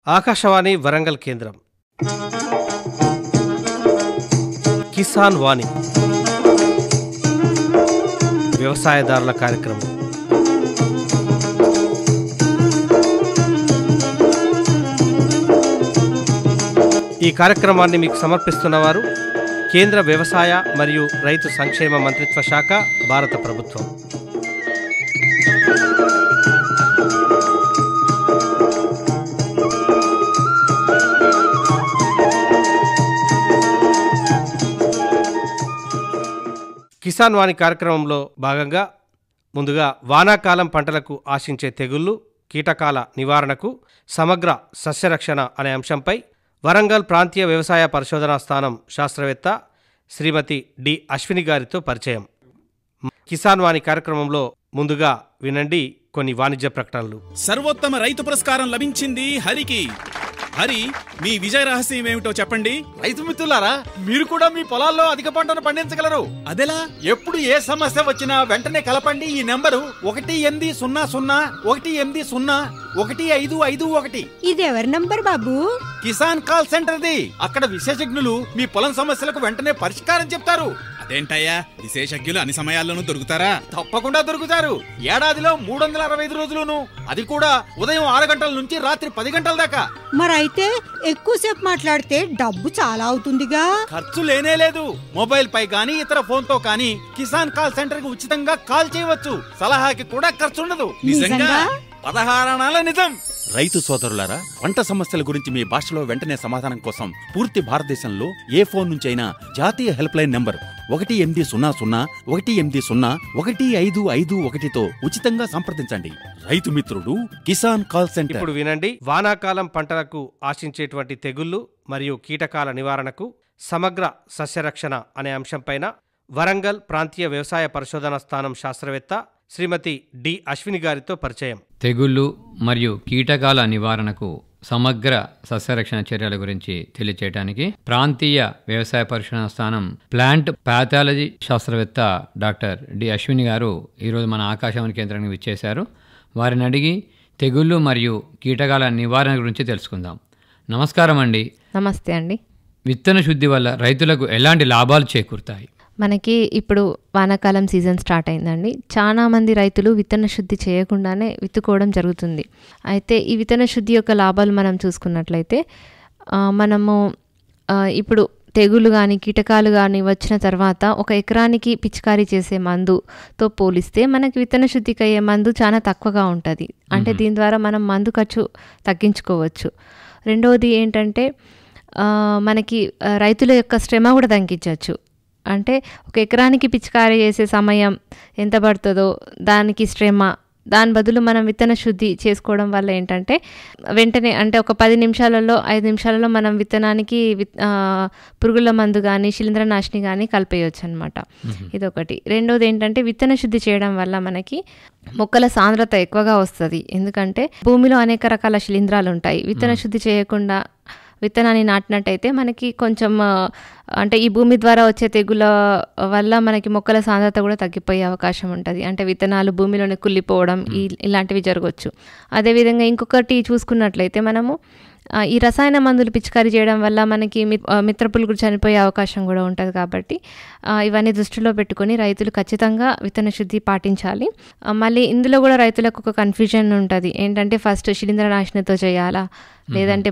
ఆకాశవాణి వరంగల్ కేంద్రం కిసాన్ వాణి వ్యవసాయదారుల కార్యక్రమం. ఈ కార్యక్రమాన్ని మీకు సమర్పిస్తున్నవారు కేంద్ర వ్యవసాయ మరియు రైతు సంక్షేమ మంత్రిత్వ శాఖ, భారత ప్రభుత్వం. కిసాన్ వాణి కార్యక్రమంలో భాగంగా ముందుగా వానాకాలం పంటలకు ఆశించే తెగుళ్లు, కీటకాల నివారణకు సమగ్ర సస్యరక్షణ అనే అంశంపై వరంగల్ ప్రాంతీయ వ్యవసాయ పరిశోధనా స్థానం శాస్త్రవేత్త శ్రీమతి డి అశ్విని గారితో పరిచయం. కిసాన్ వాణి కార్యక్రమంలో ముందుగా వినండి కొన్ని వాణిజ్య ప్రకటనలు. సర్వోత్తమ రైతు పురస్కారం లభించింది హరికి. హరి, మీ విజయ రహస్యం ఏమిటో చెప్పండి. రైతు మిత్రులారా, మీరు కూడా మీ పొలాల్లో అధిక పంటను పండించగలరు. అదెలా? ఎప్పుడు ఏ సమస్య వచ్చినా వెంటనే కలపండి ఈ నెంబరు 1800 ఇది ఎవరి నంబర్ బాబు? కిసాన్ కాల్ సెంటర్ది. అక్కడ విశేషజ్ఞులు మీ పొలం సమస్యలకు వెంటనే పరిష్కారం చెప్తారు. అదేంటయ్యా, విశేషజ్ఞులు అన్ని సమయాల్లోనూ దొరుకుతారా? తప్పకుండా దొరుకుతారు. ఏడాదిలో 365 రోజులును, అది కూడా ఉదయం 6 గంటల నుంచి రాత్రి 10 గంటల దాకా. మరైతే ఎక్కువసేపు మాట్లాడితే డబ్బు చాలా అవుతుందిగా. ఖర్చు లేనే లేదు. మొబైల్ పై గానీ ఇతర ఫోన్ తో కానీ కిసాన్ కాల్ సెంటర్ కి ఉచితంగా కాల్ చేయవచ్చు. సలహాకి కూడా ఖర్చు ఉండదు. నిజంగా? 16 అనాల నిజం. రైతు సోదరులారా, పంట సమస్యల గురించి మీ భాషలో వెంటనే సమాధానం కోసం పూర్తి భారతదేశంలో ఏ ఫోన్ నుంచైనా జాతీయ హెల్ప్ లైన్ నంబర్ 1800-11800-1551తో ఉచితంగా సంప్రదించండి. రైతు మిత్రుడు కిసాన్ కాల్ సెంటర్. ఇప్పుడు వినండి, వానాకాలం పంటలకు ఆశించేటువంటి తెగుళ్లు మరియు కీటకాల నివారణకు సమగ్ర సస్యరక్షణ అనే అంశంపైన వరంగల్ ప్రాంతీయ వ్యవసాయ పరిశోధనా స్థానం శాస్త్రవేత్త శ్రీమతి డి అశ్విని గారితో పరిచయం. తెగుళ్ళు మరియు కీటకాల నివారణకు సమగ్ర సస్యరక్షణ చర్యల గురించి తెలియచేయడానికి ప్రాంతీయ వ్యవసాయ పరిశోధన స్థానం ప్లాంట్ పాథాలజీ శాస్త్రవేత్త డాక్టర్ డి అశ్విని గారు ఈరోజు మన ఆకాశవాణి కేంద్రానికి విచ్చేశారు. వారిని అడిగి తెగుళ్ళు మరియు కీటకాల నివారణ గురించి తెలుసుకుందాం. నమస్కారం అండి. నమస్తే అండి. విత్తన శుద్ధి వల్ల రైతులకు ఎలాంటి లాభాలు చేకూరుతాయి? మనకి ఇప్పుడు వానాకాలం సీజన్ స్టార్ట్ అయిందండి. చాలా మంది రైతులు విత్తన శుద్ధి చేయకుండానే విత్తుకోవడం జరుగుతుంది. అయితే ఈ విత్తన శుద్ధి యొక్క లాభాలు మనం చూసుకున్నట్లయితే మనము ఇప్పుడు తెగులు కానీ కీటకాలు కానీ వచ్చిన తర్వాత ఒక ఎకరానికి పిచికారీ చేసే మందుతో పోలిస్తే మనకి విత్తన శుద్ధికి అయ్యే మందు చాలా తక్కువగా ఉంటుంది. అంటే దీని ద్వారా మనం మందు ఖర్చు తగ్గించుకోవచ్చు. రెండవది ఏంటంటే మనకి రైతుల యొక్క శ్రమ కూడా తగ్గించవచ్చు. అంటే ఒక ఎకరానికి పిచికారీ చేసే సమయం ఎంత పడుతుందో దానికి శ్రమ, దాని బదులు మనం విత్తన శుద్ధి చేసుకోవడం వల్ల ఏంటంటే వెంటనే, అంటే ఒక 10 నిమిషాలలో 5 నిమిషాలలో మనం విత్తనానికి పురుగుల మందు కానీ శిలీంద్రనాశిని కానీ కలిపేయచ్చు అనమాట. ఇదొకటి. రెండోది ఏంటంటే విత్తన శుద్ధి చేయడం వల్ల మనకి మొక్కల సాంద్రత ఎక్కువగా వస్తుంది. ఎందుకంటే భూమిలో అనేక రకాల శిలీంధ్రాలు ఉంటాయి. విత్తన శుద్ధి చేయకుండా విత్తనాన్ని నాటినట్టయితే మనకి కొంచెం అంటే ఈ భూమి ద్వారా వచ్చే తెగుల వల్ల మనకి మొక్కల సాంద్రత కూడా తగ్గిపోయే అవకాశం ఉంటుంది. అంటే విత్తనాలు భూమిలోనే కుళ్ళిపోవడం ఇలాంటివి జరగవచ్చు. అదేవిధంగా ఇంకొకటి చూసుకున్నట్లయితే మనము ఈ రసాయన మందులు పిచికారీ చేయడం వల్ల మనకి మిత్రపురుగులు చనిపోయే అవకాశం కూడా ఉంటుంది. కాబట్టి ఇవన్నీ దృష్టిలో పెట్టుకొని రైతులు ఖచ్చితంగా విత్తన శుద్ధి పాటించాలి. మళ్ళీ ఇందులో కూడా రైతులకు ఒక కన్ఫ్యూజన్ ఉంటుంది. ఏంటంటే ఫస్ట్ శిలీంద్రనాశినితో చేయాలా లేదంటే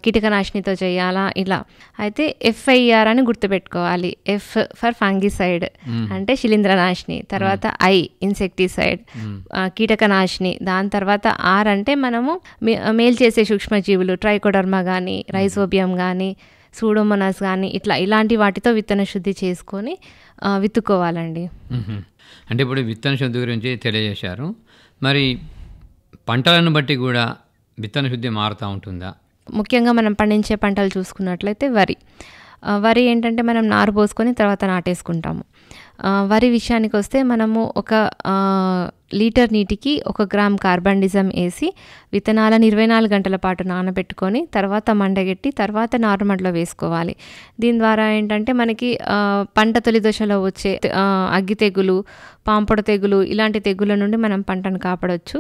కీటకనాశినితో చేయాలా ఇలా. అయితే FIR అని గుర్తుపెట్టుకోవాలి. F ఫర్ ఫంగిసైడ్ అంటే శిలీంద్రనాశిని, తర్వాత I ఇన్సెక్టిసైడ్ కీటకనాశిని, దాని తర్వాత R అంటే మనము మేలు చేసే సూక్ష్మజీవులు ట్రైకోడర్మా కానీ రైజోబియం కానీ సూడోమోనాస్ కానీ ఇలాంటి వాటితో విత్తన శుద్ధి చేసుకొని విత్తుకోవాలండి. అంటే ఇప్పుడు విత్తన శుద్ధి గురించి తెలియజేశారు. మరి పంటలను బట్టి కూడా విత్తన శుద్ధి మారుతూ ఉంటుందా? ముఖ్యంగా మనం పండించే పంటలు చూసుకున్నట్లయితే వరి ఏంటంటే మనం నారు పోసుకొని తర్వాత నాటేసుకుంటాము. వరి విషయానికి వస్తే మనము 1 లీటర్ నీటికి 1 గ్రామ్ కార్బండిజం వేసి విత్తనాలను 24 గంటల పాటు నానబెట్టుకొని తర్వాత మండగెట్టి తర్వాత నారుమడిలో వేసుకోవాలి. దీని ద్వారా ఏంటంటే మనకి పంట తొలి దశలో వచ్చే అగ్గి తెగులు, పాంపొడ తెగులు ఇలాంటి తెగుల నుండి మనం పంటను కాపాడవచ్చు.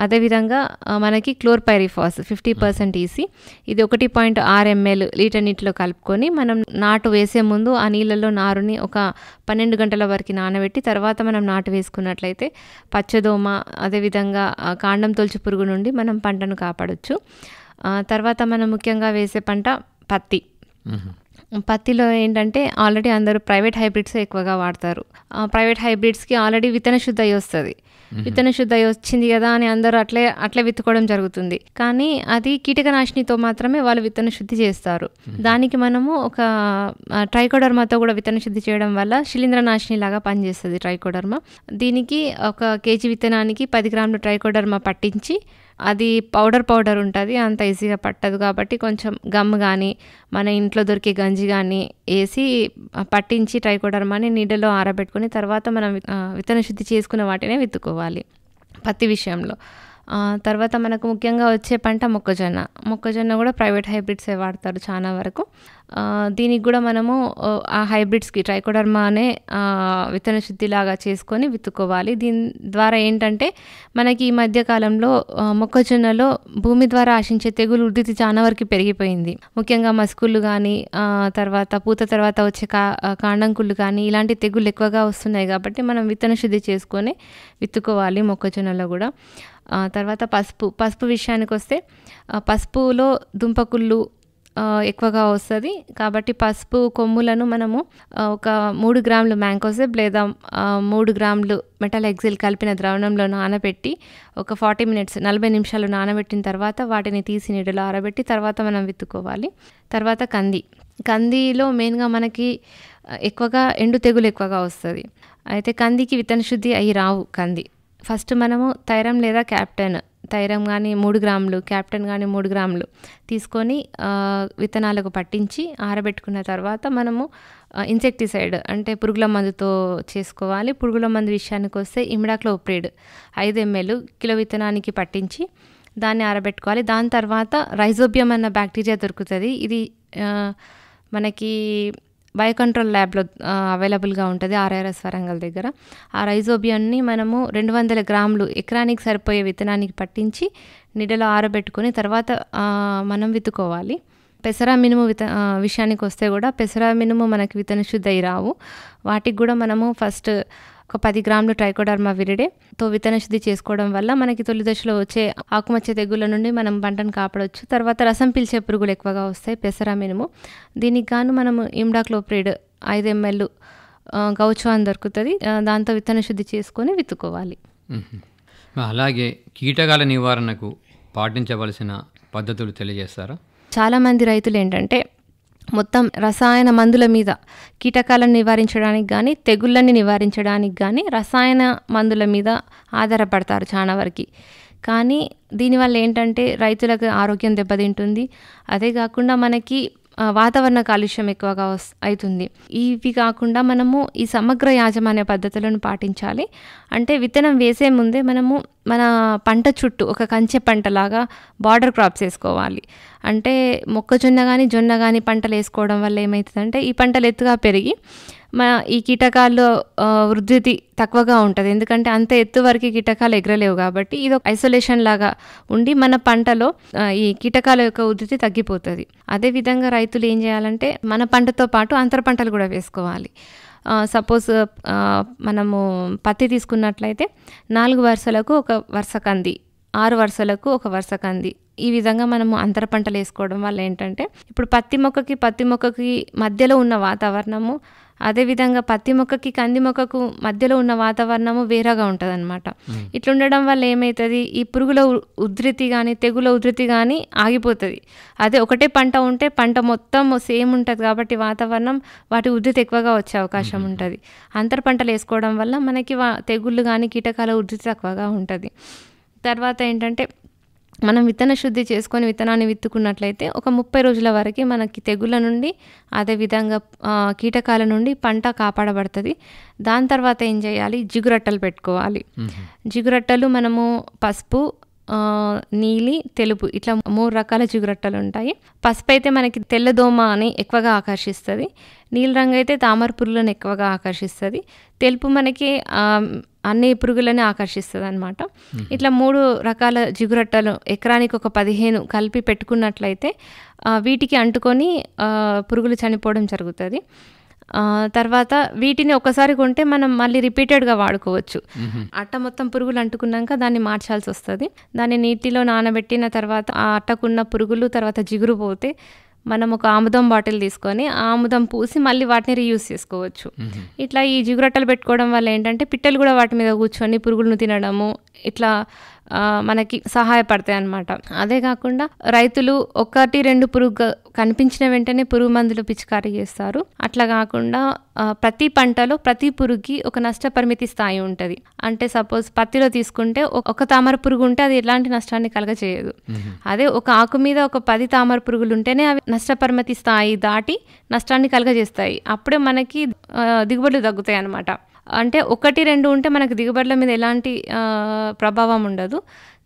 అదేవిధంగా మనకి క్లోర్పైరిఫాస్ 50% ఈసీ, ఇది 1.6 ml లీటర్ నీటిలో కలుపుకొని మనం నాటు వేసే ముందు ఆ నీళ్ళలో నారుని ఒక 12 గంటల వరకు నానబెట్టి తర్వాత మనం నాటు వేసుకున్నట్లయితే పచ్చదోమ అదేవిధంగా కాండం తొలచు పురుగు నుండి మనం పంటను కాపాడవచ్చు. తర్వాత మనం ముఖ్యంగా వేసే పంట పత్తి. పత్తిలో ఏంటంటే ఆల్రెడీ అందరూ ప్రైవేట్ హైబ్రిడ్స్ ఎక్కువగా వాడతారు. ప్రైవేట్ హైబ్రిడ్స్కి ఆల్రెడీ విత్తన శుద్ధి అయి వస్తుంది. విత్తన శుద్ధి అయి వచ్చింది కదా అని అందరూ అట్లే విత్తుకోవడం జరుగుతుంది. కానీ అది కీటకనాశినితో మాత్రమే వాళ్ళు విత్తన శుద్ధి చేస్తారు. దానికి మనము ఒక ట్రైకోడర్మాతో కూడా విత్తన శుద్ధి చేయడం వల్ల శిలీంద్రనాశిని లాగా పనిచేస్తుంది ట్రైకోడర్మా. దీనికి ఒక కేజీ విత్తనానికి 10 గ్రాములు ట్రైకోడర్మా పట్టించి, అది పౌడర్ ఉంటుంది, అంత ఈజీగా పట్టదు కాబట్టి కొంచెం గమ్ కానీ మన ఇంట్లో దొరికే గంజి కానీ వేసి పట్టించి ట్రైకోడర్మాని నీడలో ఆరబెట్టుకుని తర్వాత మనం విత్తన శుద్ధి చేసుకున్న వాటినే విత్తుకోవాలి పత్తి విషయంలో. తర్వాత మనకు ముఖ్యంగా వచ్చే పంట మొక్కజొన్న కూడా ప్రైవేట్ హైబ్రిడ్సే వాడతారు చాలా వరకు. దీనికి కూడా మనము ఆ హైబ్రిడ్స్కి ట్రైకోడర్మానే విత్తన శుద్ధిలాగా చేసుకొని విత్తుకోవాలి. దీని ద్వారా ఏంటంటే మనకి ఈ మధ్యకాలంలో మొక్కజొన్నలో భూమి ద్వారా ఆశించే తెగులు ఉధృతి చాలా వరకు పెరిగిపోయింది. ముఖ్యంగా మస్కుళ్ళు కానీ తర్వాత పూత తర్వాత వచ్చే కాండంకుళ్ళు కానీ ఇలాంటి తెగుళ్ళు ఎక్కువగా వస్తున్నాయి కాబట్టి మనం విత్తన శుద్ధి చేసుకొని విత్తుకోవాలి మొక్కజొన్నలో కూడా. తర్వాత పసుపు విషయానికి వస్తే పసుపులో దుంపకుళ్ళు ఎక్కువగా వస్తుంది కాబట్టి పసుపు కొమ్ములను మనము ఒక 3 గ్రాములు మ్యాంకోజెబ్ లేదా 3 గ్రాములు మెటలెక్సిల్ కలిపిన ద్రావణంలో నానబెట్టి ఒక 40 నిమిషాలు నానబెట్టిన తర్వాత వాటిని తీసి నీడలో ఆరబెట్టి తర్వాత మనం విత్తుకోవాలి. తర్వాత కందిలో మెయిన్గా మనకి ఎక్కువగా ఎండు తెగులు ఎక్కువగా వస్తుంది. అయితే కందికి విత్తన శుద్ధి అయి రావు. ఫస్ట్ మనము థైరమ్ లేదా క్యాప్టెన్, థైరమ్ కానీ 3 గ్రాములు, క్యాప్టెన్ కానీ 3 గ్రాములు తీసుకొని విత్తనాలకు పట్టించి ఆరబెట్టుకున్న తర్వాత మనము ఇన్సెక్టిసైడ్ అంటే పురుగుల మందుతో చేసుకోవాలి. పురుగుల మందు విషయానికి వస్తే ఇమిడాక్లోప్రిడ్ 5 ml కిలో విత్తనానికి పట్టించి దాన్ని ఆరబెట్టుకోవాలి. దాని తర్వాత రైజోబియం అన్న బ్యాక్టీరియా దొరుకుతుంది. ఇది మనకి బయోకంట్రోల్ ల్యాబ్లో అవైలబుల్గా ఉంటుంది RRS వరంగల్ దగ్గర. ఆ రైజోబియాన్ని మనము 200 గ్రాములు ఎకరానికి సరిపోయే విత్తనానికి పట్టించి నీడలో ఆరబెట్టుకుని తర్వాత మనం విత్తుకోవాలి. పెసర మినుము విషయానికి వస్తే కూడా పెసర మినుము మనకి విత్తన శుద్ధి అయి రావు. వాటికి కూడా మనము ఫస్ట్ ఒక 10 గ్రాములు ట్రైకోడర్మా విరిడేతో విత్తన శుద్ధి చేసుకోవడం వల్ల మనకి తొలి దశలో వచ్చే ఆకుమచ్చ తెగుళ్ళ నుండి మనం పంటను కాపాడవచ్చు. తర్వాత రసం పీల్చే పురుగులు ఎక్కువగా వస్తాయి పెసర మినుము. దీనికి గాను మనము ఇమిడాక్లోప్రిడ్ 5 ml గౌచో అని దొరుకుతుంది, దాంతో విత్తన శుద్ధి చేసుకొని విత్తుకోవాలి. అలాగే కీటకాల నివారణకు పాటించవలసిన పద్ధతులు తెలియజేస్తారా? చాలామంది రైతులు ఏంటంటే మొత్తం రసాయన మందుల మీద కీటకాలను నివారించడానికి కానీ తెగుళ్ళని నివారించడానికి కానీ రసాయన మందుల మీద ఆధారపడతారు చాలా వరకు. కానీ దీనివల్ల ఏంటంటే రైతులకు ఆరోగ్యం దెబ్బతింటుంది. అదే కాకుండా మనకి వాతావరణ కాలుష్యం ఎక్కువగా అవుతుంది. ఇవి కాకుండా మనము ఈ సమగ్ర యాజమాన్య పద్ధతులను పాటించాలి. అంటే విత్తనం వేసే ముందే మనము మన పంట చుట్టూ ఒక కంచె పంటలాగా బార్డర్ క్రాప్స్ వేసుకోవాలి. అంటే మొక్కజొన్న కానీ జొన్న కానీ పంటలు వేసుకోవడం వల్ల ఏమవుతుందంటే ఈ పంటలు ఎత్తుగా పెరిగి ఈ కీటకాలు వృద్ధి తక్కువగా ఉంటుంది. ఎందుకంటే అంత ఎత్తు వరకు కీటకాలు ఎగరలేవు కాబట్టి ఇది ఒక ఐసోలేషన్ లాగా ఉండి మన పంటలో ఈ కీటకాల యొక్క వృద్ధి తగ్గిపోతుంది. అదేవిధంగా రైతులు ఏం చేయాలంటే మన పంటతో పాటు అంతర పంటలు కూడా వేసుకోవాలి. సపోజ్ మనము పత్తి తీసుకున్నట్లయితే 4 వరుసలకు ఒక వరుస కంది, 6 వరుసలకు ఒక వరుస కంది, ఈ విధంగా మనము అంతర పంటలు వేసుకోవడం వల్ల ఏంటంటే ఇప్పుడు పత్తి మొక్కకి మధ్యలో ఉన్న వాతావరణము, అదేవిధంగా పత్తి మొక్కకి కంది మొక్కకు మధ్యలో ఉన్న వాతావరణము వేరేగా ఉంటుంది అనమాట. ఇట్లా ఉండడం వల్ల ఏమవుతుంది, ఈ పురుగుల ఉధృతి కానీ తెగుల ఉధృతి కానీ ఆగిపోతుంది. అదే ఒకటే పంట ఉంటే పంట మొత్తం సేమ్ ఉంటుంది కాబట్టి వాతావరణం వాటి ఉధృతి ఎక్కువగా వచ్చే అవకాశం ఉంటుంది. అంతర పంటలు వేసుకోవడం వల్ల మనకి తెగుళ్ళు కానీ కీటకాల ఉధృతి తక్కువగా ఉంటుంది. తర్వాత ఏంటంటే మనం విత్తన శుద్ధి చేసుకొని విత్తనాన్ని విత్తుకున్నట్లయితే ఒక 30 రోజుల వరకు మనకి తెగుళ్ళ నుండి అదేవిధంగా కీటకాల నుండి పంట కాపాడబడుతుంది. దాని తర్వాత ఏం చేయాలి, జిగురట్టలు పెట్టుకోవాలి. జిగురట్టలు మనము పసుపు నీలి, తెలుపు ఇట్లా 3 రకాల జిగురట్టలు ఉంటాయి. పసుపు అయితే మనకి తెల్లదోమ అని ఎక్కువగా ఆకర్షిస్తుంది. నీలి రంగు అయితే తామర పురుగులను ఎక్కువగా ఆకర్షిస్తుంది. తెలుపు మనకి అన్ని పురుగులని ఆకర్షిస్తుంది అనమాట. ఇట్లా 3 రకాల జిగురట్టలు ఎకరానికి ఒక 15 కలిపి పెట్టుకున్నట్లయితే వీటికి అంటుకొని పురుగులు చనిపోవడం జరుగుతుంది. తర్వాత వీటిని ఒకసారి కొంటే మనం మళ్ళీ రిపీటెడ్గా వాడుకోవచ్చు. అట్ట మొత్తం పురుగులు అంటుకున్నాక దాన్ని మార్చాల్సి వస్తుంది. దాన్ని నీటిలో నానబెట్టిన తర్వాత ఆ అట్టకున్న పురుగులు తర్వాత జిగురు పోతే మనం ఒక ఆముదం బాటిల్ తీసుకొని ఆముదం పూసి మళ్ళీ వాటిని రీయూజ్ చేసుకోవచ్చు. ఇట్లా ఈ జిగురట్టలు పెట్టుకోవడం వల్ల ఏంటంటే పిట్టలు కూడా వాటి మీద కూర్చొని పురుగులను తినడము ఇట్లా మనకి సహాయపడతాయి అన్నమాట. అదే కాకుండా రైతులు 1-2 పురుగు కనిపించిన వెంటనే పురుగు మందులు పిచికారీ చేస్తారు. అట్లా కాకుండా ప్రతి పంటలో ప్రతి పురుగుకి ఒక నష్ట పరిమితి స్థాయి ఉంటుంది. అంటే సపోజ్ పత్తిలో తీసుకుంటే ఒక తామర పురుగు ఉంటే అది ఎలాంటి నష్టాన్ని కలగచేయదు. అదే ఒక ఆకు మీద ఒక 10 తామర పురుగులు ఉంటేనే అవి నష్ట పరిమితి స్థాయి దాటి నష్టాన్ని కలగజేస్తాయి. అప్పుడే మనకి దిగుబడులు తగ్గుతాయి అన్నమాట. అంటే 1-2 ఉంటే మనకు దిగుబడుల మీద ఎలాంటి ప్రభావం ఉండదు.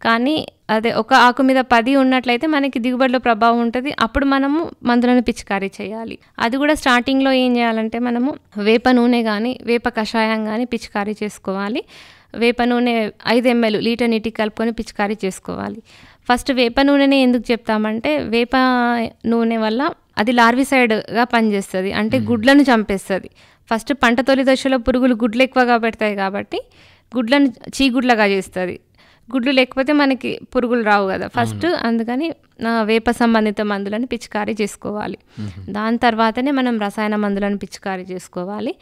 కానీ అదే ఒక ఆకు మీద 10 ఉన్నట్లయితే మనకి దిగుబడిలో ప్రభావం ఉంటుంది. అప్పుడు మనము మందులను పిచికారీ చేయాలి. అది కూడా స్టార్టింగ్లో ఏం చేయాలంటే మనము వేప నూనె కానీ వేప కషాయం కానీ పిచికారీ చేసుకోవాలి. వేప నూనె 5 ml లీటర్ నీటికి కలుపుకొని పిచికారీ చేసుకోవాలి. ఫస్ట్ వేప నూనెనే ఎందుకు చెప్తామంటే వేప నూనె వల్ల అది లార్విసైడ్గా పనిచేస్తుంది. అంటే గుడ్లను చంపేస్తుంది. ఫస్ట్ పంట తొలి దశలో పురుగులు గుడ్లు ఎక్కువగా పెడతాయి కాబట్టి గుడ్లను చీగుడ్లగా చేస్తుంది. గుడ్లు లేకపోతే మనకి పురుగులు రావు కదా ఫస్ట్. అందుకని వేప సంబంధిత మందులను పిచికారీ చేసుకోవాలి. దాని తర్వాతనే మనం రసాయన మందులను పిచికారీ చేసుకోవాలి.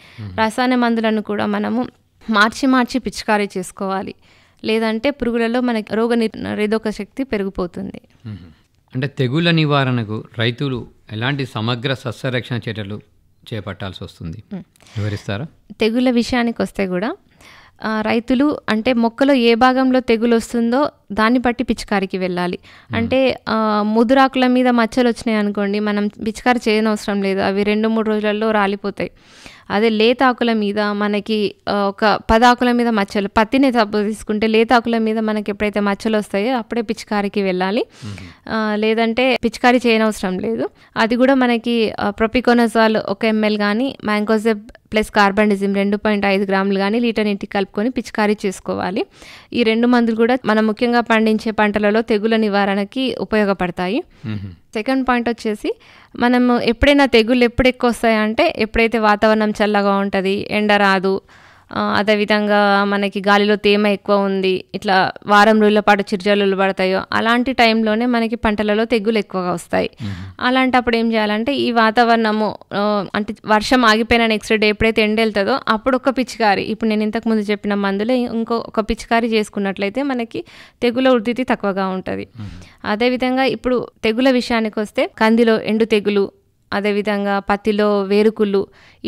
రసాయన మందులను కూడా మనము మార్చి పిచికారీ చేసుకోవాలి. లేదంటే పురుగులలో మనకి రోగ నిరోధక శక్తి పెరిగిపోతుంది. అంటే తెగుళ్ళ నివారణకు రైతులు ఎలాంటి సమగ్ర సస్యరక్షణ చర్యలు చేపట్టాల్సి వస్తుంది వివరిస్తారా? తెగుళ్ళ విషయానికి వస్తే కూడా రైతులు అంటే మొక్కలో ఏ భాగంలో తెగులు వస్తుందో దాన్ని బట్టి పిచికారికి వెళ్ళాలి. అంటే ముదురాకుల మీద మచ్చలు వచ్చినాయి అనుకోండి, మనం పిచికారి చేయనవసరం లేదు, అవి 2-3 రోజులలో రాలిపోతాయి. అదే లేతాకుల మీద మనకి ఒక 10 ఆకుల మీద మచ్చలు, పత్తిని తప్పు తీసుకుంటే లేతాకుల మీద మనకి ఎప్పుడైతే మచ్చలు వస్తాయో అప్పుడే పిచికారికి వెళ్ళాలి. లేదంటే పిచికారీ చేయనవసరం లేదు. అది కూడా మనకి ప్రొపికోనజాల్ 1 ml కానీ మ్యాంకోజెబ్ ప్లస్ కార్బండిజిమ్ 2.5 గ్రాములు కానీ లీటర్ నీటికి కలుపుకొని పిచికారీ చేసుకోవాలి. ఈ 2 మందులు కూడా మనం ముఖ్యంగా పండించే పంటలలో తెగుల నివారణకి ఉపయోగపడతాయి. సెకండ్ పాయింట్ వచ్చేసి మనము ఎప్పుడైనా తెగుళ్ళు ఎప్పుడు ఎక్కువ వస్తాయంటే ఎప్పుడైతే వాతావరణం చల్లగా ఉంటుంది, ఎండ రాదు, అదేవిధంగా మనకి గాలిలో తేమ ఎక్కువ ఉంది, ఇట్లా వారం రోజుల పాటు చిరుజల్లులు పడతాయో అలాంటి టైంలోనే మనకి పంటలలో తెగులు ఎక్కువగా వస్తాయి. అలాంటప్పుడు ఏం చేయాలంటే ఈ వాతావరణము అంటే వర్షం ఆగిపోయిన నెక్స్ట్ డే ఎప్పుడైతే ఎండ వెళ్తుందో అప్పుడు ఒక పిచికారి, ఇప్పుడు నేను ఇంతకుముందు చెప్పిన మందులో ఒక పిచికారి చేసుకున్నట్లయితే మనకి తెగుల ఉధృతి తక్కువగా ఉంటుంది. అదేవిధంగా ఇప్పుడు తెగుల విషయానికి వస్తే కందిలో ఎండు తెగులు, అదేవిధంగా పత్తిలో వేరుకుళ్ళు,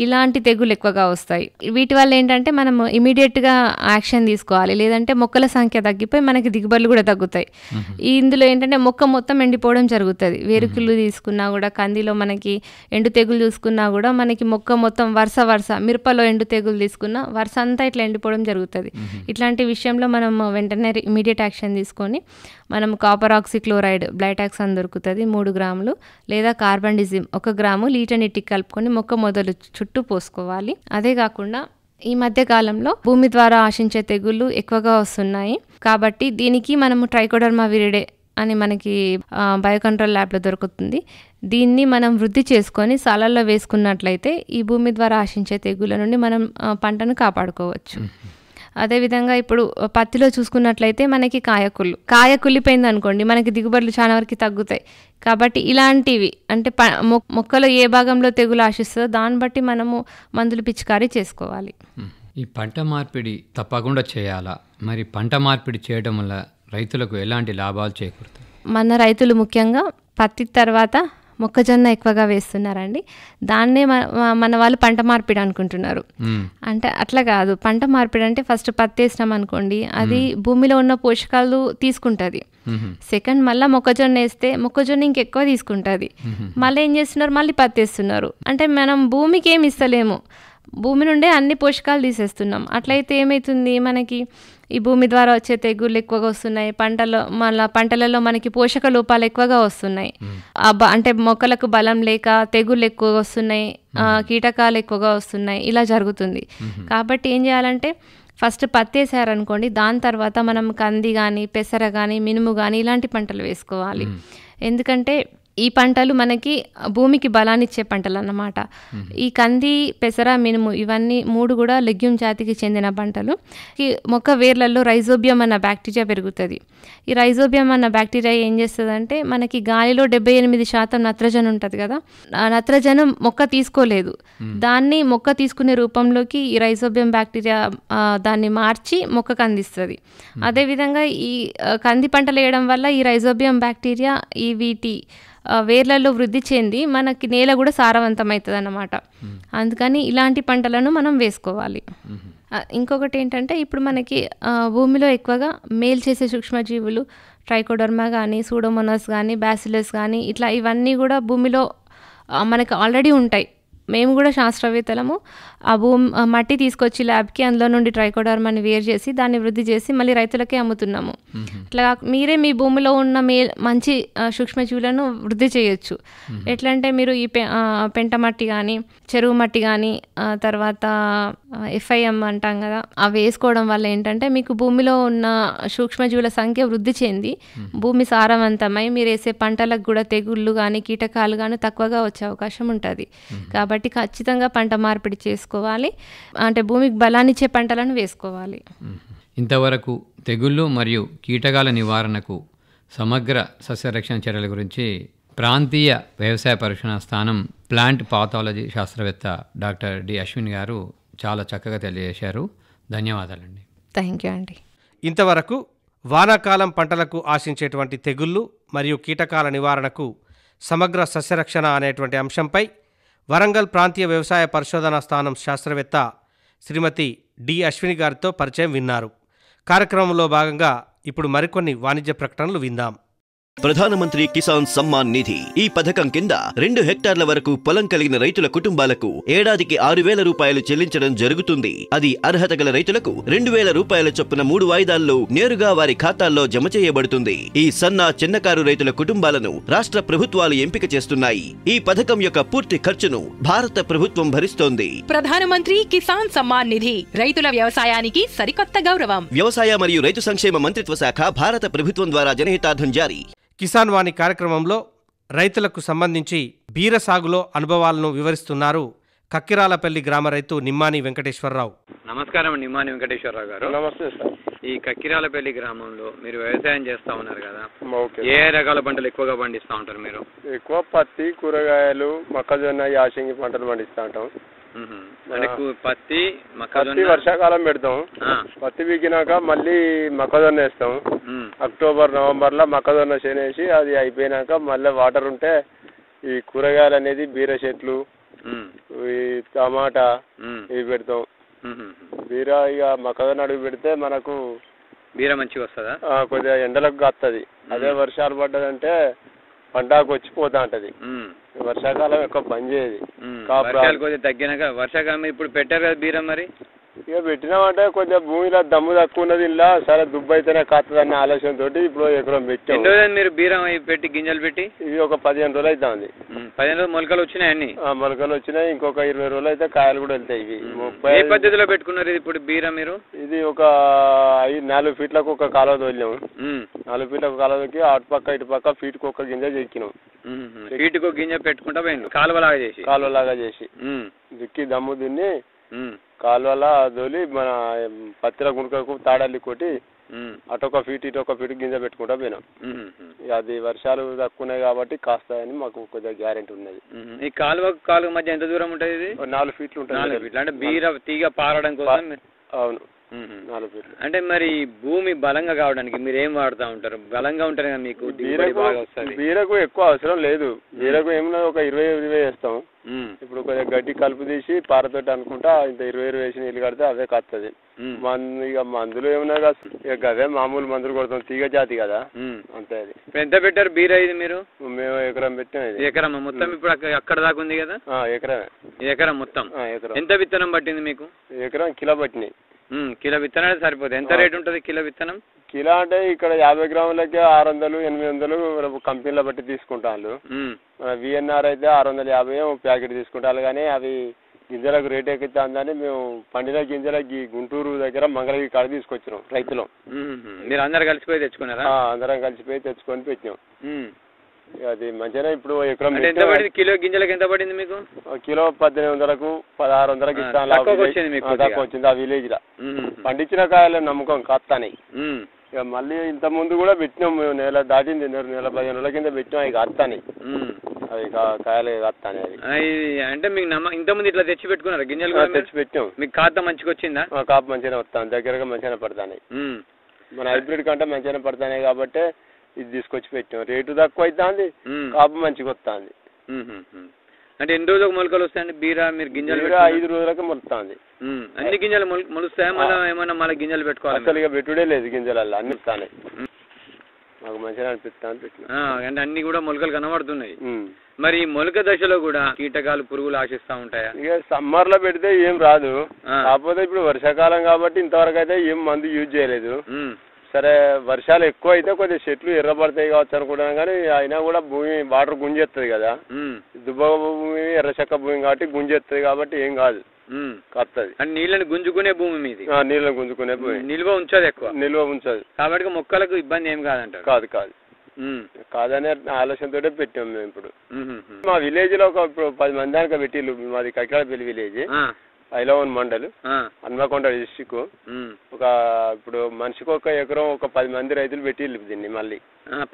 ఇలాంటి తెగులు ఎక్కువగా వస్తాయి. వీటి వల్ల ఏంటంటే మనం ఇమీడియట్గా యాక్షన్ తీసుకోవాలి. లేదంటే మొక్కల సంఖ్య తగ్గిపోయి మనకి దిగుబడులు కూడా తగ్గుతాయి. ఇందులో ఏంటంటే మొక్క మొత్తం ఎండిపోవడం జరుగుతుంది. వేరుకుళ్ళు తీసుకున్నా కూడా, కందిలో మనకి ఎండు తెగులు చూసుకున్నా కూడా మనకి మొక్క మొత్తం వరుస మిరపలో ఎండు తెగులు తీసుకున్నా వరుస అంతా ఇట్లా ఎండిపోవడం జరుగుతుంది. ఇట్లాంటి విషయంలో మనం వెంటనే ఇమీడియట్ యాక్షన్ తీసుకొని మనం కాపర్ ఆక్సిక్లోరైడ్ బ్లైటాక్స్ అని దొరుకుతుంది 3 గ్రాములు, లేదా కార్బండిజిమ్ 1 గ్రాము లీటర్ నీటికి కలుపుకొని మొక్క మొదలు చుట్టూ పోసుకోవాలి. అదే కాకుండా ఈ మధ్య కాలంలో భూమి ద్వారా ఆశించే తెగుళ్ళు ఎక్కువగా వస్తున్నాయి కాబట్టి దీనికి మనము ట్రైకోడర్మా విరిడే అని మనకి బయోకంట్రోల్ ల్యాబ్లో దొరుకుతుంది. దీన్ని మనం వృద్ధి చేసుకొని సాలల్లో వేసుకున్నట్లయితే ఈ భూమి ద్వారా ఆశించే తెగుళ్ళ నుండి మనం పంటను కాపాడుకోవచ్చు. అదేవిధంగా ఇప్పుడు పత్తిలో చూసుకున్నట్లయితే మనకి కాయ కుళ్ళిపోయింది అనుకోండి, మనకి దిగుబడులు చాలా వరకు తగ్గుతాయి. కాబట్టి ఇలాంటివి అంటే మొక్కలో ఏ భాగంలో తెగులు ఆశిస్తుందో దాన్ని బట్టి మనము మందులు పిచికారీ చేసుకోవాలి. ఈ పంట మార్పిడి తప్పకుండా చేయాలా? మరి పంట మార్పిడి చేయడం వల్ల రైతులకు ఎలాంటి లాభాలు చేకూరుతాయి? మన రైతులు ముఖ్యంగా పత్తి తర్వాత మొక్కజొన్న ఎక్కువగా వేస్తున్నారండి. దాన్నే మన వాళ్ళు పంట మార్పిడి అనుకుంటున్నారు. అంటే అట్లా కాదు. పంట మార్పిడి అంటే ఫస్ట్ పత్తి వేసినాం అనుకోండి, అది భూమిలో ఉన్న పోషకాలు తీసుకుంటుంది. సెకండ్ మళ్ళీ మొక్కజొన్న వేస్తే మొక్కజొన్న ఇంకెక్కువ తీసుకుంటుంది. మళ్ళీ ఏం చేస్తున్నారు, మళ్ళీ పత్తి వేస్తున్నారు. అంటే మనం భూమికి ఏమి ఇస్తలేము, భూమి నుండే అన్ని పోషకాలు తీసేస్తున్నాం. అట్లయితే ఏమవుతుంది, మనకి ఈ భూమి ద్వారా వచ్చే తెగుళ్ళు ఎక్కువగా వస్తున్నాయి, పంటలలో మనకి పోషక లోపాలు ఎక్కువగా వస్తున్నాయి. అంటే మొక్కలకు బలం లేక తెగుళ్ళు ఎక్కువగా వస్తున్నాయి, కీటకాలు ఎక్కువగా వస్తున్నాయి, ఇలా జరుగుతుంది. కాబట్టి ఏం చేయాలంటే ఫస్ట్ పత్తి వేసారనుకోండి, దాని తర్వాత మనం కంది కానీ పెసర కానీ మినుము కానీ ఇలాంటి పంటలు వేసుకోవాలి. ఎందుకంటే ఈ పంటలు మనకి భూమికి బలాన్ని ఇచ్చే పంటలు అన్నమాట. ఈ కంది పెసర మినుము ఇవన్నీ 3 కూడా లెగ్యూమ్ జాతికి చెందిన పంటలు. ఈ మొక్క వేర్లలో రైజోబియం అన్న బ్యాక్టీరియా పెరుగుతుంది. ఈ రైజోబియం అన్న బ్యాక్టీరియా ఏం చేస్తుందంటే మనకి గాలిలో 78% నత్రజని ఉంటుంది కదా, ఆ నత్రజను మొక్క తీసుకోలేదు, దాన్ని మొక్క తీసుకునే రూపంలోకి ఈ రైజోబియం బ్యాక్టీరియా దాన్ని మార్చి మొక్కకు అందిస్తుంది. అదేవిధంగా ఈ కంది పంటలు వేయడం వల్ల ఈ రైజోబియం బ్యాక్టీరియా ఈ వీటి వేర్లలో వృద్ధి చెంది మనకి నేల కూడా సారవంతమవుతుంది అన్నమాట. అందుకని ఇలాంటి పంటలను మనం వేసుకోవాలి. ఇంకొకటి ఏంటంటే ఇప్పుడు మనకి భూమిలో ఎక్కువగా మేలు చేసే సూక్ష్మజీవులు ట్రైకోడర్మా కానీ సూడోమోనాస్ కానీ బ్యాసిలస్ కానీ ఇట్లా ఇవన్నీ కూడా భూమిలో మనకి ఆల్రెడీ ఉంటాయి. మేము కూడా శాస్త్రవేత్తలము ఆ మట్టి తీసుకొచ్చి ల్యాబ్కి అందులో నుండి ట్రైకోడర్మాని వేరు చేసి దాన్ని వృద్ధి చేసి మళ్ళీ రైతులకే అమ్ముతున్నాము. ఇట్లా మీరే మీ భూమిలో ఉన్న మంచి సూక్ష్మజీవులను వృద్ధి చేయొచ్చు. ఎట్లా అంటే మీరు ఈ పెంట మట్టి కానీ చెరువు మట్టి కానీ తర్వాత FIM అంటాం కదా, అవి వేసుకోవడం వల్ల ఏంటంటే మీకు భూమిలో ఉన్న సూక్ష్మజీవుల సంఖ్య వృద్ధి చెంది భూమి సారవంతమై మీరు వేసే పంటలకు కూడా తెగుళ్ళు కానీ కీటకాలు కానీ తక్కువగా వచ్చే అవకాశం ఉంటుంది. కాబట్టి ఖచ్చితంగా పంట మార్పిడి చేసుకోవాలి, అంటే భూమికి బలాన్నిచ్చే పంటలను వేసుకోవాలి. ఇంతవరకు తెగుళ్ళు మరియు కీటకాల నివారణకు సమగ్ర సస్యరక్షణ చర్యల గురించి ప్రాంతీయ వ్యవసాయ పరిశోధనా స్థానం ప్లాంట్ పాథాలజీ శాస్త్రవేత్త డాక్టర్ డి అశ్విన్ గారు చాలా చక్కగా తెలియజేశారు. ధన్యవాదాలండి. థ్యాంక్ యూ అండి. ఇంతవరకు వానాకాలం పంటలకు ఆశించేటువంటి తెగుళ్ళు మరియు కీటకాల నివారణకు సమగ్ర సస్యరక్షణ అనేటువంటి అంశంపై వరంగల్ ప్రాంతీయ వ్యవసాయ పరిశోధనా స్థానం శాస్త్రవేత్త శ్రీమతి డి అశ్విని గారితో పరిచయం విన్నారు. కార్యక్రమంలో భాగంగా ఇప్పుడు మరికొన్ని వాణిజ్య ప్రకటనలు విందాం. ప్రధానమంత్రి కిసాన్ సమ్మాన్ నిధి ఈ పథకం కింద 2 హెక్టార్ల వరకు పొలం కలిగిన రైతుల కుటుంబాలకు ఏడాదికి 6,000 రూపాయలు చెల్లించడం జరుగుతుంది. అది అర్హత గల రైతులకు 2,000 రూపాయల చొప్పున 3 వాయిదాల్లో నేరుగా వారి ఖాతాల్లో జమ చేయబడుతుంది. ఈ సన్న చిన్నకారు రైతుల కుటుంబాలను రాష్ట్ర ప్రభుత్వాలు ఎంపిక చేస్తున్నాయి. ఈ పథకం యొక్క పూర్తి ఖర్చును భారత ప్రభుత్వం భరిస్తోంది. ప్రధానమంత్రి కిసాన్ సమ్మాన్ నిధి రైతుల వ్యవసాయానికి సరికొత్త గౌరవం. వ్యవసాయ మరియు రైతు సంక్షేమ మంత్రిత్వ శాఖ, భారత ప్రభుత్వం ద్వారా జనహితార్థం జారీ. కిసాన్ వాణి కార్యక్రమంలో రైతులకు సంబంధించి బీర సాగులో అనుభవాలను వివరిస్తున్నారు కక్కిరాలపల్లి గ్రామ రైతు నిమ్మాని వెంకటేశ్వరరావు. నమస్కారం నిమ్మాని వెంకటేశ్వరరావు గారు. నమస్తే సార్. ఈ కక్కిరాలపల్లి గ్రామంలో మీరు వ్యవసాయం చేస్తా ఉన్నారు కదా, ఏ రకాల పంటలు ఎక్కువగా పండిస్తూ ఉంటారు మీరు? ఎక్కువ పత్తి, కూరగాయలు, మొక్కజొన్న, యాసంగి పంటలు పండిస్తూ ఉంటాం. పత్తి వర్షాకాలం పెడతాం. పత్తి బిగినాక మళ్ళీ మొక్కజొన్న వేస్తాం. అక్టోబర్ నవంబర్ లో మొక్కజొన్న చేనేసి అది అయిపోయినాక మళ్ళీ వాటర్ ఉంటే ఈ కూరగాయలు అనేది బీర చెట్లు, ఈ టమాటా ఇవి పెడతాం. బీర ఇక మొక్కజొన్న అడుగు పెడితే మనకు బీర మంచిగా వస్తుందా? కొద్దిగా ఎండలకు కాస్తుంది. అదే వర్షాలు పడ్డదంటే పంటకు వచ్చిపోతా ఉంటది. వర్షాకాలం ఎక్కువ పని చేయదు. తగ్గినాక వర్షాకాలం ఇప్పుడు పెట్టారు కదా బీర, మరి ఇక పెట్టినామంటే కొద్దిగా భూమిలో దమ్ము తక్కువ ఉన్నది, ఇలా సరే దుబ్బు అయితేనే కాస్తుందన్న ఆలోచనతో ఇప్పుడు ఎకరం పెట్టాం. మీరు బీరం పెట్టి గింజలు పెట్టి ఇది ఒక 15 రోజులు అయితే ఉంది. 15 రోజులు మొలకలు వచ్చినాయి, అన్ని మొలకలు వచ్చినాయి. ఇంకొక 20 రోజులు అయితే కాయలు కూడా వెళ్తాయి. ఇవి ఏ పద్ధతిలో పెట్టుకున్నారు ఇప్పుడు బీర మీరు? ఇది ఒక 4 ఫీట్లకు ఒక కాలువ తోలినాము. 4 ఫీట్లకు కాలువ తోకి అటు పక్క ఇటు పక్క ఫీట్కి ఒక గింజ చెక్కినాం. ఫీట్కి ఒక గింజ పెట్టుకుంటా పోయింది, కాలువలాగా చేసి దిక్కి దమ్ము దున్ని కాలువలా తోలి మన పత్తిల గుణకకు తాడాలి కొట్టి అటొక ఫీట్ ఇటొక ఫీట్ గింజ పెట్టుకుంటా పోయినాం. అది వర్షాలు తక్కువన్నాయి కాబట్టి కాస్తాయని మాకు కొద్దిగా గ్యారెంటీ ఉన్నది. ఈ కాలువ మధ్య ఎంత దూరం ఉంటుంది? 4 ఫీట్లు ఉంటుంది. 4 ఫీట్లు అంటే బీర తీగ పారడం కోసం. అవును. 4 ఫీట్లు. అంటే మరి భూమి బలంగా కావడానికి మీరు ఏం వాడుతూ ఉంటారు? బలంగా ఉంటారు కదా మీకు దిగుబడి బాగా వస్తుంది. బీరకు ఎక్కువ అవసరం లేదు. బీరకు ఏమన్నా ఒక 20 వేస్తాం. ఇప్పుడు కొద్దిగా గడ్డి కలుపు తీసి పారతోటి అనుకుంటా ఇంత 20 వేసి నీళ్ళు కడితే అవే కత్తది. ఇక మందులు ఏమన్నా ఇక అవే మామూలు మందులు కొడతాం, తీగ జాతి కదా అంతే. అది ఎంత పెట్టారు బీర ఇది మీరు? మేము ఎకరం పెట్టాం. ఇది ఎకరం మొత్తం ఇప్పుడు అక్కడ దాకా ఉంది కదా? ఎకరమే. ఎకరం మొత్తం ఎంత విత్తనం పట్టింది మీకు? ఎకరం కిలో పట్టినాయి. కిలో విత్తనాలు సరిపోతుంది. ఎంత రేట్ ఉంటుంది కిలో విత్తనం? కిలో అంటే ఇక్కడ 50 గ్రాములకి 600, 800 కంపెనీల బట్టి తీసుకుంటాను. మన విఎన్ఆర్ అయితే 650 ప్యాకెట్ తీసుకుంటారు. కానీ అవి గింజలకు రేట్ ఎక్కుతుందని మేము పండిన గింజలకి గుంటూరు దగ్గర మంగళగిరి కాడ తీసుకొచ్చినాం రైతులు. మీరు అందరు కలిసిపోయి తెచ్చుకున్నారా? అందరం కలిసిపోయి తెచ్చుకొని పెట్టినాం. అది మంచిగా ఇప్పుడు ఎకరం కిలో గింజలకు ఎంత పడింది మీకు? కిలో 1800కు 1600కి ఇస్తాను. తక్కువ వచ్చింది ఆ విలేజ్ లా. పండించిన కాయలు నమ్మకం కాస్తాయి. ఇక మళ్ళీ ఇంత ముందు కూడా పెట్టినాం మేము, నెల దాటింది, నెల 15 రోజుల కింద పెట్టినాం. అవి కాస్తాయి, అవి కాయలు కాస్తాయి. అవి అంటే మీకు ఇంత ముందు ఇట్లా తెచ్చి పెట్టుకున్నారా గింజలు? తెచ్చి పెట్టాం. మీకు ఖాతా మంచిగా వచ్చిందా? కాపు మంచిగానే వస్తాను, దగ్గరగా మంచిగానే పడతాయి. మన హైబ్రిడ్ కంటే మంచిగానే పడతాయి కాబట్టి ఇది తీసుకొచ్చి పెట్టాం. రేటు తక్కువ అవుతుంది, కాపు మంచిగా వస్తుంది. అంటే ఎన్ని రోజులకు మొలకలు వస్తాయండి బీరా? మీరు గింజలు 5 రోజులకి మొలుస్తుంది. అన్ని గింజలు మొలుస్తాయా? మళ్ళీ ఏమన్నా మళ్ళీ గింజలు పెట్టుకోవాలి? అసలు ఇక పెట్టుడే లేదు గింజలల్లో, అన్ని వస్తాయి. మాకు మంచిగా అనిపిస్తాను. అంటే అన్ని కూడా మొలకలు కనబడుతున్నాయి. మరి మొలక దశలో కూడా కీటకాలు పురుగులు ఆశిస్తా ఉంటాయా? ఇక సమ్మర్ లో పెడితే ఏం రాదు. కాకపోతే ఇప్పుడు వర్షాకాలం కాబట్టి ఇంతవరకు అయితే ఏం మందు యూజ్ చేయలేదు. సరే వర్షాలు ఎక్కువ అయితే కొద్దిగా చెట్లు ఎర్రపడతాయి కావచ్చు అనుకుంటున్నాం. కానీ అయినా కూడా భూమి వాటర్ గుంజెత్తది కదా, దుబ్బ భూమి ఎర్రచక్క భూమి కాబట్టి గుంజెత్తది కాబట్టి ఏం కాదు, కత్తది. అంటే నీళ్ళని గుంజుకునే భూమి మీది? నీళ్ళని గుంజుకునే భూమి. నిల్వ ఉంచదు, ఎక్కువ నిల్వ ఉంచదు కాబట్టి మొక్కలకు ఇబ్బంది ఏం కాదంటారు? కాదు కాదనే ఆలోచనతోటే పెట్టాం మేము. ఇప్పుడు మా విలేజ్ లో ఇప్పుడు 10 మంది దాకా పెట్టిళ్ళు. మాది కక్కిరాడపల్లి విలేజ్, ఐలవన్ మండల్, హన్మకొండ డిస్టిక్. ఇప్పుడు మనిషికి ఒక ఎకరం ఒక 10 మంది రైతులు పెట్టిళ్ళు దీన్ని. మళ్ళీ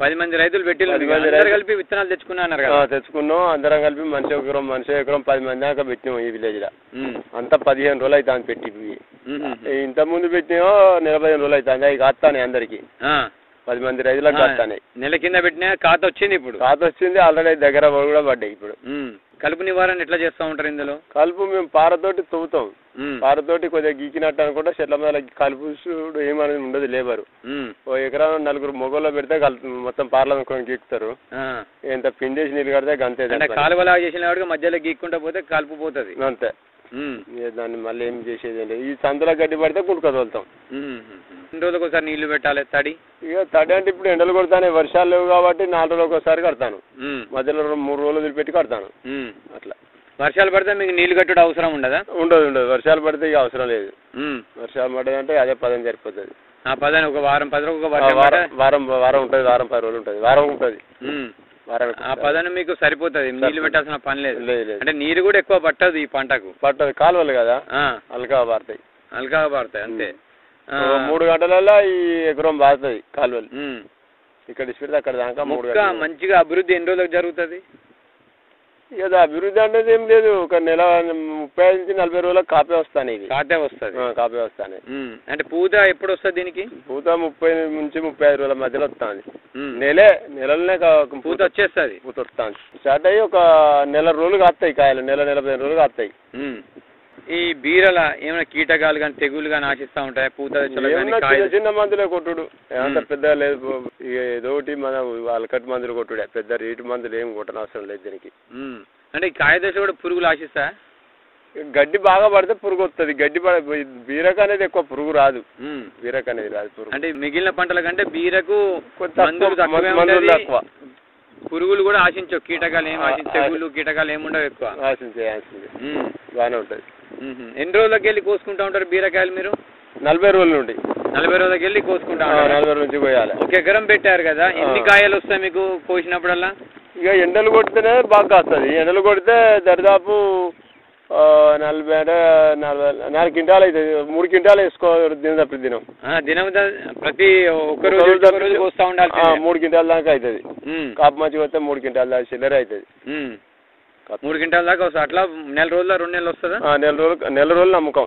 10 మంది రైతులు పెట్టిళ్ళు కలిపి విత్తనాలు తెచ్చుకున్నారు కదా? తెచ్చుకున్నాం, అందరం కలిపి మనిషి ఎకరం 10 మంది దాకా పెట్టినాం ఈ విలేజ్ లో. అంతా 15 రోజులు అవుతుంది పెట్టి. ఇంత ముందు పెట్టినా నెల 15 రోజులు అవుతుంది. అవి కాస్తానే అందరికి 10 మంది రైతులకు కాస్తానే. నెల కింద పెట్టినా ఖాతా వచ్చింది. ఇప్పుడు ఖాతా వచ్చింది ఆల్రెడీ, దగ్గర కూడా పడ్డాయి. ఇప్పుడు కలుపు నివారణ ఎట్లా చేస్తూ ఉంటారు ఇందులో? కలుపు మేము పారతోటి తవ్వుతాం. పారతోటి కొద్దిగా గీకినట్టు అనుకుంటే చెట్ల మీద కలుపు ఏమనేది ఉండదు. లేబరు ఓ ఎకరా 4 మొగోళ్ళు పెడితే మొత్తం పార్ల గీకుతారు. ఎంత పిండేసి నీళ్ళు కడితే గంతే. కాలువలా చేసిన వాడికి మధ్యలో గీక్కుంటా పోతే కలుపు పోతుంది అంతే. దాన్ని మళ్ళీ ఏం చేసేది ఏంటి, ఈ సందులో గడ్డి పడితే గుంటుక తోలుతాం. ఎన్ని రోజులకు ఒకసారి నీళ్లు పెట్టాలి? తడి తడి అంటే ఇప్పుడు ఎండలు కొడతానే, వర్షాలు లేవు కాబట్టి 4 రోజులకు ఒకసారి కడతాను. మధ్యలో 3 రోజులు వదిలిపెట్టి కడతాను. అట్లా వర్షాలు పడితే మీకు నీళ్లు కట్టడం అవసరం ఉండదా? ఉండదు. వర్షాలు పడితే ఇక అవసరం లేదు. వర్షాలు పడ్డదంటే అదే 10 సరిపోతుంది. ఆ 10 ఒక వారం 10 రోజులు వారం ఉంటుంది, వారం 10 రోజులు ఉంటుంది, వారం ఉంటుంది. ఆ 10 మీకు సరిపోతుంది, నీళ్లు పెట్టాల్సిన పని లేదు. అంటే నీరు కూడా ఎక్కువ పట్టదు ఈ పంటకు. పట్టదు, కాలువలు కదా అల్కా పారుతాయి. అంతే. 3 గంటలలో ఈ ఎకరం బారుతుంది కాలువలు. ఇక్కడ ఇచ్చిపెడితే అక్కడ దాకా 3 గంటలు. మంచిగా అభివృద్ధి ఎన్ని రోజులకు జరుగుతుంది? ఇక అభివృద్ధి అనేది ఏం లేదు, ఒక నెల 30 నుంచి 40 రోజులకు కాపే వస్తాను. ఇది కాపే వస్తాను. అంటే పూత ఎప్పుడు వస్తుంది దీనికి? పూత 30 నుంచి 35 రోజుల మధ్యలో వస్తుంది. నెలలనే పూత వచ్చేస్తుంది. పూత వస్తుంది. స్టార్ట్ అయ్యి ఒక నెల రోజులు కాస్తాయి కాయలు, నెల 15 రోజులు కాస్తాయి. ఈ బీరల ఏమైనా కీటకాలు కానీ తెగులు కానీ ఆశిస్తా ఉంటాయి? పూత చిన్న మందులే కొట్టుడు, ఏమంత పెద్దగా లేదు. ఏదో ఒకటి మన అలకట్ మందులు కొట్టుడే, పెద్ద రేటు మందులు ఏం కొట్టనవసరం లేదు దీనికి. అంటే కాయ దశ కూడా పురుగులు ఆశిస్తా? గడ్డి బాగా పడితే పురుగు వస్తుంది. గడ్డి బీరకు అనేది ఎక్కువ పురుగు రాదు. బీరకు అనేది రాదు పురుగు. అంటే మిగిలిన పంటల కంటే బీరకు మందులు తక్కువ, పురుగులు కూడా ఆశించవు. కీటకాలు ఏమి తెగులు కీటకాలు ఏముండవు ఎక్కువ. ఆశించే బాగానే ఉంటుంది. ఎన్ని రోజులకి వెళ్ళి కోసుకుంటా ఉంటారు బీరకాయలు మీరు? 40 రోజుల నుండి. 40 రోజులకి వెళ్ళి కోసుకుంటా ఉంటారు? 40 రోజుల నుంచి కోయాలి. ఒక ఎకరం పెట్టారు కదా, ఎన్ని కాయలు వస్తాయి మీకు కోసినప్పుడల్లా? ఇక ఎండలు కొడితేనే బాగా కాస్తుంది. ఎండలు కొడితే దరిదాపు 40 అంటే 4 క్వింటాలు అవుతుంది. 3 క్వింటాలు వేసుకో దినం. ప్రతి ఒక్క రోజు కోస్తా ఉండాలి. 3 క్వింటాల దాకా అవుతుంది. కాపు మంచిగా వస్తే 3 క్వింటాల దాకా చిల్లర అవుతుంది. 3 క్వింటాల దాకా వస్తుంది. అట్లా నెల రోజుల 2 నెలలు వస్తుందా? నెల రోజులు నమ్మకం.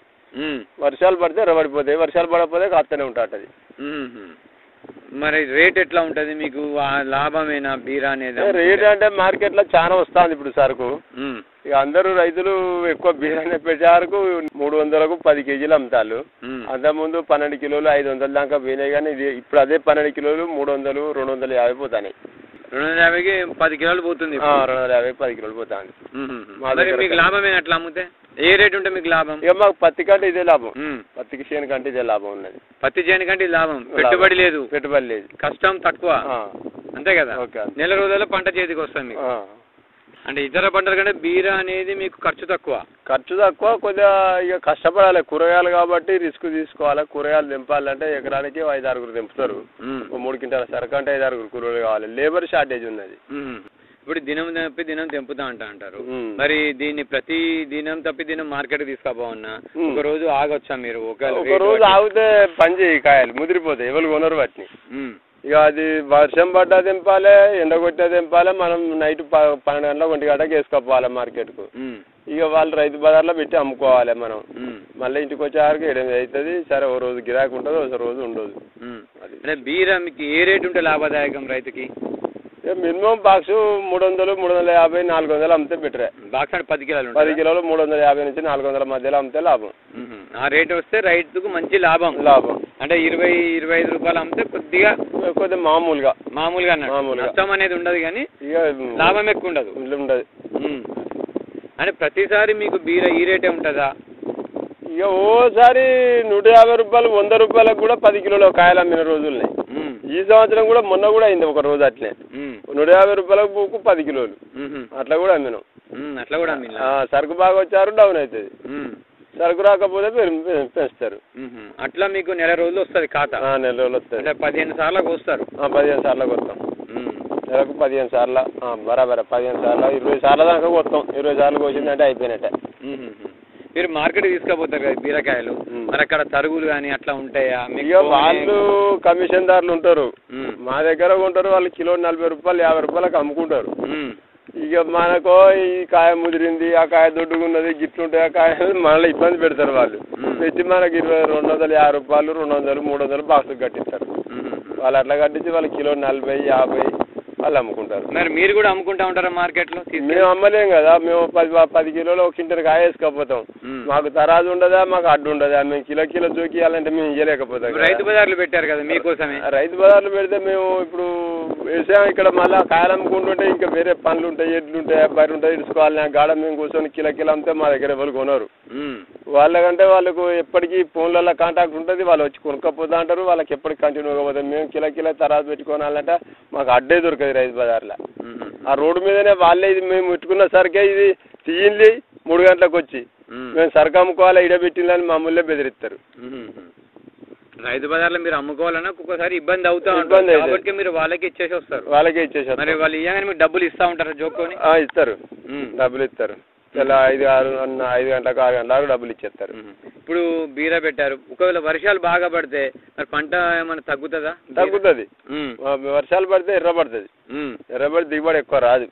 వర్షాలు పడితే ఎర్రబడిపోతాయి, వర్షాలు పడకపోతే కాస్తూనే ఉంటుంది. మరి రేట్ ఎట్లా ఉంటది మీకు? లాభమేనా బీరా అనేది? రేట్ అంటే మార్కెట్ లో చాలా వస్తుంది ఇప్పుడు సరుకు. ఇక అందరూ రైతులు ఎక్కువ బీరానే పెట్టేవరకు 300కు 10 కేజీలు అమ్ముతారు. అంతకుముందు 12 కిలోలు 500 దాకా పోయినాయి, కానీ ఇది ఇప్పుడు అదే 12 కిలోలు 300, 250 పోతాయి. 250కి 10 కిలోలు పోతుంది. 250 10 కిలోలు పోతాయి. మీకు లాభమే అట్లా అమ్మితే? ఏ రేట్ ఉంటే మీకు లాభం? ఇక మాకు పత్తి కంటే ఇదే లాభం, పత్తికి చేను కంటే ఇదే లాభం ఉన్నది. పత్తి చేను కంటే లాభం, పెట్టుబడి లేదు. పెట్టుబడి లేదు, కష్టం తక్కువ, అంతే కదా. నెల రోజుల్లో పంట చేతికి వస్తుంది. అంటే ఇతర పంటల కంటే బీరా అనేది మీకు ఖర్చు తక్కువ. కొద్దిగా ఇక కష్టపడాలి. కూరగాయలు కాబట్టి రిస్క్ తీసుకోవాలి. కూరగాయలు దింపాలంటే ఎకరానికి 5-6 దింపుతారు. 3 క్వింటాల సరుకు అంటే 5-6 కూరగాయలు కావాలి. లేబర్ షార్టేజ్ ఉన్నది. ఇప్పుడు దినం తప్పి దినం తెంపుతా అంటారు. మరి దీన్ని ప్రతి దినం తప్పి దినం మార్కెట్ తీసుకుపోవన్నా ఒక రోజు ఆగొచ్చా మీరు? ఒక రోజు ఆగితే పని చేయి, కాయలు ముదిరిపోతాయి, ఎవరు కొనరు వాటిని. ఇక అది వర్షం పడ్డా దింపాలి, ఎండ కొట్టినా దింపాలి. మనం నైట్ 12 గంటలకు 1 గంటకి వేసుకోవాలి మార్కెట్ కు. ఇక వాళ్ళు రైతు బజార్లో పెట్టి అమ్ముకోవాలి. మనం మళ్ళీ ఇంటికి వచ్చేవారికి 8 అవుతుంది. సరే, ఓ రోజు గిరాకీ ఉంటుంది, ఒక రోజు ఉండదు. అంటే బీరా మీకు ఏ రేట్ ఉంటే లాభదాయకం రైతుకి? మినిమం బాక్స్ 300, 350, 400 అమ్మితే బెటరే. బాక్స్ అంటే 10 కిలోలు 10 కిలోలు 350 నుంచి 400 మధ్యలో అమ్మితే లాభం. ఆ రేట్ వస్తే రైతుకు మంచి లాభం. అంటే 20-25 రూపాయలు అమ్మితే కొద్దిగా మామూలుగా నష్టం అనేది ఉండదు, కానీ లాభం ఎక్కువ ఉండదు. అంటే ప్రతిసారి మీకు బీరా ఈ రేటే ఉంటుందా? ఇక ఓసారి 150 రూపాయలు 100 రూపాయలకు కూడా 10 కిలోల కాయలు అమ్మిన రోజులున్నాయి. ఈ సంవత్సరం కూడా మొన్న కూడా అయింది ఒక రోజు అట్లే. 150 రూపాయలకు పూకు 10 కిలోలు అట్లా కూడా అమ్మినాం. సరుకు బాగా వచ్చారు డౌన్ అవుతుంది, సరుకు రాకపోతే పెంచుతారు. అట్లా మీకు నెల రోజులు వస్తుంది ఖాతా? నెల రోజులు వస్తుంది. 15 సార్లకు వస్తారు? 15 సార్లకు వస్తాం. నెలకు 15 సార్లు బరాబర 15 సార్లు 20 సార్ల దాకా వస్తాం. 20 సార్లు వచ్చిందంటే అయిపోయినట్టే. మీరు మార్కెట్ తీసుకుపోతారు కదా బీరకాయలు, మరి అక్కడ తరుగులు కానీ అట్లా ఉంటాయా? వాళ్ళు కమిషన్ దారులు ఉంటారు, మా దగ్గర ఉంటారు. వాళ్ళు కిలో 40 రూపాయలు 50 రూపాయలకు అమ్ముకుంటారు. ఇక మనకో ఈ కాయ ముదిరింది, ఆ కాయ దొడ్డుకున్నది, గిట్లుంటాయి ఆ కాయ మనల్ని ఇబ్బంది పెడతారు. వాళ్ళు పెట్టి మనకి 250 రూపాయలు 200, 300 బాక్స్ కట్టిస్తారు. వాళ్ళు అట్లా కట్టించి వాళ్ళు కిలో 40, 50 వాళ్ళు అమ్ముకుంటారు. మరి మీరు కూడా అమ్ముకుంటా ఉంటారా మార్కెట్ లో? మేము అమ్మలేం కదా, మేము 10 కిలోలు 1 క్వింటల్ కాయ వేసుకోపోతాం. మాకు తరాజు ఉండదా, మాకు అడ్డు ఉండదా? మేము కిలో జోకియాలంటే మేము ఇయ్యలేకపోతాం. రైతు బజార్లు పెట్టారు కదా మీకోసమే. రైతు బజార్లు పెడితే మేము ఇప్పుడు వేసాం. ఇక్కడ మళ్ళీ కాయలు అమ్ముకుంటుంటే ఇంకా వేరే పనులు ఉంటాయి, ఎడ్లు ఉంటాయి, బయట ఉంటాయి, ఇడుచుకోవాలి. గాడ మేము కూర్చొని కిలో అమ్మితే మా దగ్గర ఎవరు కొనరు. వాళ్ళకంటే వాళ్ళకు ఎప్పటికీ ఫోన్లలో కాంటాక్ట్ ఉంటుంది, వాళ్ళు వచ్చి కొనుక్కపోతా అంటారు. వాళ్ళకి ఎప్పటికి కంటిన్యూగా పోతాం. మేము కిలో తరాజు పెట్టుకోవాలంటే మాకు అడ్డే దొరకదు రైతు బజార్లో. ఆ రోడ్డు మీదనే వాళ్ళే ఇది మేము పెట్టుకున్న సరికే ఇది తీయింది 3 గంటలకు వచ్చి మేము సరుకు అమ్ముకోవాలి ఇడబెట్టిందని మమ్మల్ని బెదిరిస్తారు. రైతు బజార్లో మీరు అమ్ముకోవాలన్నా ఒక్కొక్కసారి ఇబ్బంది అవుతా ఉంటుంది కాబట్టి మీరు వాళ్ళకి ఇచ్చేసి వస్తారు. మరి వాళ్ళు ఇవ్వగానే మీకు డబ్బులు ఇస్తా ఉంటారు జోక్కొని? ఇస్తారు, డబ్బులు ఇస్తారు. ఇలా 5 గంటలకు 6 గంటలకు డబ్బులు ఇచ్చేస్తారు. ఇప్పుడు బీరా పెట్టారు, ఒకవేళ వర్షాలు బాగా పడితే మరి పంట ఏమైనా తగ్గుతుందా? తగ్గుతుంది. వర్షాలు పడితే ఎర్రబడుతుంది, ఎర్రబడి దిగుబడి ఎక్కువ రాదు,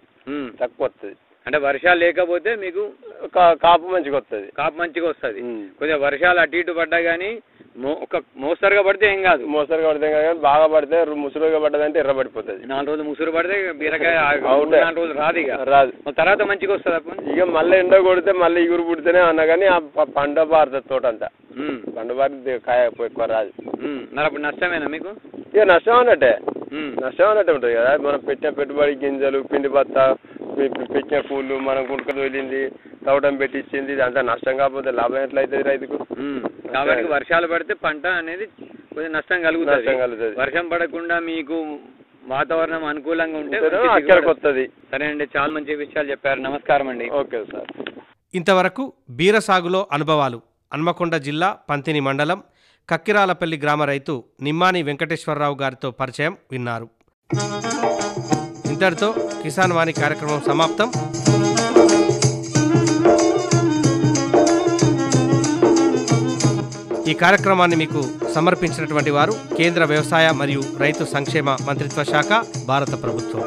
తక్కువ వస్తుంది. అంటే వర్షాలు లేకపోతే మీకు కాపు మంచిగా వస్తుంది. కాపు మంచిగా వస్తుంది. కొద్దిగా వర్షాలు అటు ఇటు పడ్డా కానీ ఒక మోస్తరుగా పడితే ఏం కాదు. మోస్తరుగా పడితే కానీ బాగా పడితే ముసురుగా పడ్డదంటే ఎర్రబడిపోతుంది. 4 రోజులు ముసురు పడితే బీరకాయ 4 రోజులు రాదు, ఇక రాదు. తర్వాత మంచిగా వస్తుంది అప్పుడు. ఇక మళ్ళీ ఎండ కొడితే మళ్ళీ ఇగురు పుడితేనే అన్నా కానీ ఆ పంట బారుతుంది తోటంతా. పంట బారి కాయ ఎక్కువ రాదు. మరి అప్పుడు నష్టమేనా మీకు? ఇక నష్టం అన్నట్టే ఉంటుంది కదా. మనం పెట్టిన పెట్టుబడి గింజలు, పిండి బత్త, పెట్టిన పూలు, మనం గుంటక తోలింది, తవ్వడం పెట్టించింది, ఇదంతా నష్టం కాకపోతే లాభం ఎట్లా అవుతుంది రైతుకు? కాబట్టి వర్షాలు పడితే పంట అనేది కొంచెం నష్టం కలుగుతుంది. వర్షం పడకుండా మీకు వాతావరణం అనుకూలంగా ఉంటే అక్కడికి వస్తుంది. సరే అండి, చాలా మంచి విషయాలు చెప్పారు. నమస్కారం అండి. Okay sir. ఇంతవరకు బీర సాగులో అనుభవాలు హన్మకొండ జిల్లా పంతిని మండలం కక్కిరాలపల్లి గ్రామ రైతు నిమ్మాని వెంకటేశ్వరరావు గారితో పరిచయం విన్నారు. ఇంతటితో కిసాన్ వాణి కార్యక్రమం సమాప్తం. ఈ కార్యక్రమాన్ని మీకు సమర్పించినటువంటి వారు కేంద్ర వ్యవసాయ మరియు రైతు సంక్షేమ మంత్రిత్వ శాఖ, భారత ప్రభుత్వం.